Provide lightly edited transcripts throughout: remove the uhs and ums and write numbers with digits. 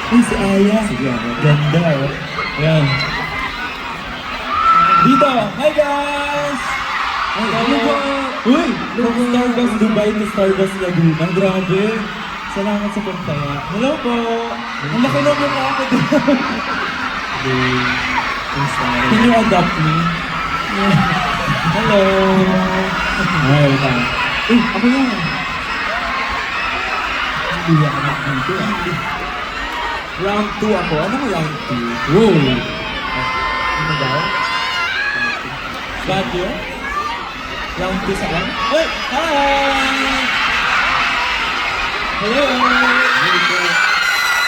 Uy, si Aya. Sige, Ganda, oh. Yan. Dito, hi guys! Hello po! Uy! From Stardust Dubai to Stardust Laguna. Grabe! Salamat sa pagtaya. Hello po! Ang laki na mukha ako dito. Can you adopt me? Hello! Ay, wait lang. Uy, ako yan! Hindi ako dito ah. Round 2 ako. Anong round 2? Whoa! Ano daw? Bad yun? Round 2 sa kan? Uy! Hi! Hello!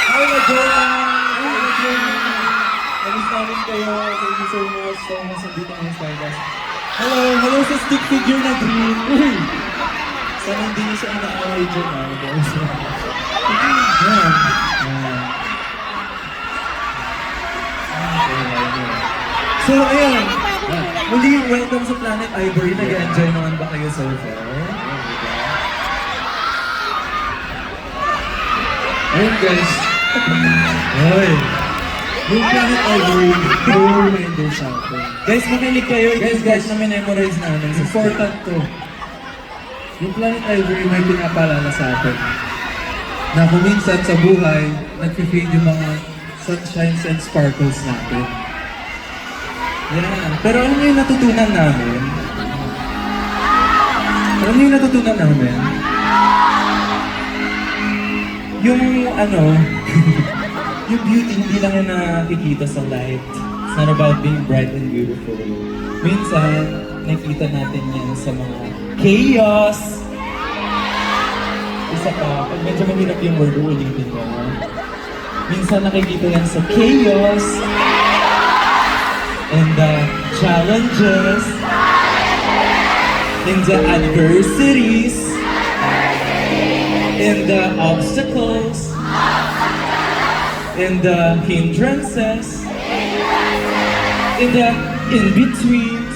Hi, Majoy! Namiss namin kayo. Thank you so much. So much nandito ng Stardust. Hello! Hello sa stick figure na green! Uy! Sana hindi niyo siya inaaway dyan ah. Yan. So, ayan. Muli, welcome sa Planet Ivory. Nag-enjoy naman ba kayo so far? Ayun guys, Hoy! yung Planet Ivory, no reminder sa akin. Guys, makinig kayo. Guys, na memorize namin. Important to. Yung Planet Ivory may pinapaalala sa atin na kung minsan sa buhay, nag-fade yung mga sunshines and sparkles natin. Yan. Pero ano yung natutunan namin? Ano yung natutunan namin? Yung ano, yung beauty hindi lang yung nakikita sa light. It's not about being bright and beautiful. Minsan, nakita natin yan sa mga chaos. Isa pa, pag medyo mahirap yung word, ulitin ko. Minsan nakikita yan sa chaos. And the challenges. In the adversities. In the obstacles. In the hindrances. In the in-betweens.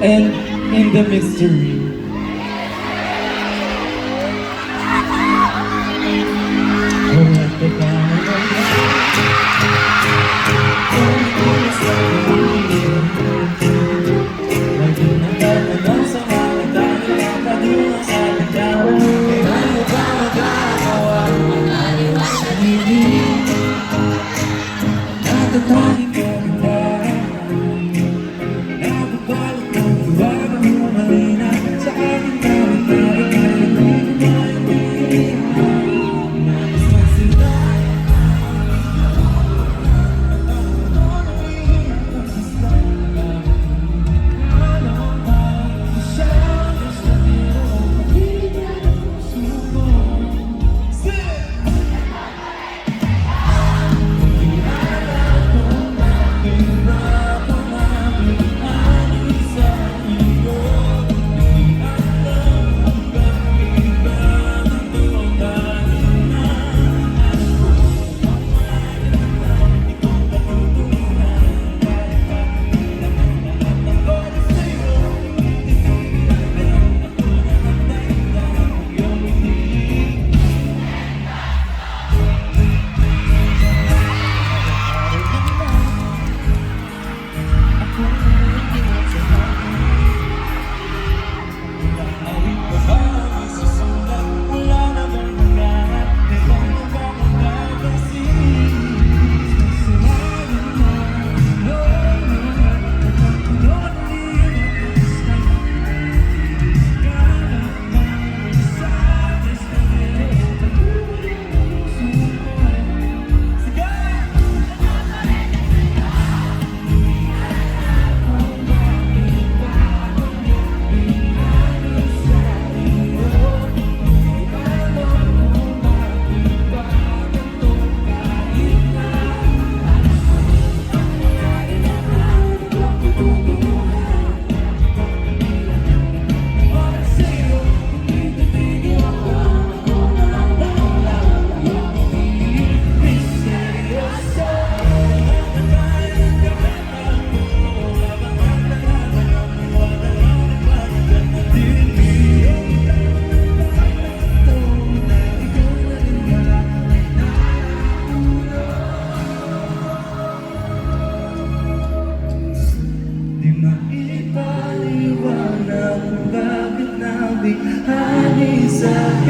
And in the mystery. Oh, let the power of sa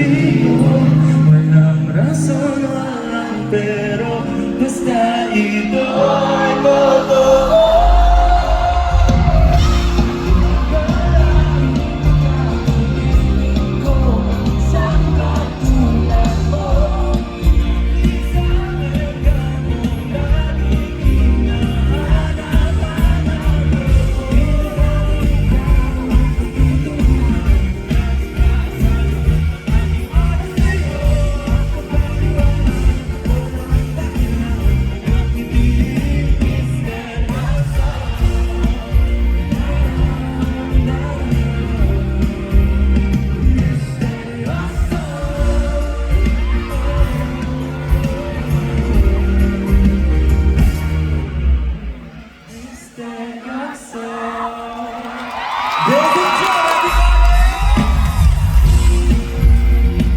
me.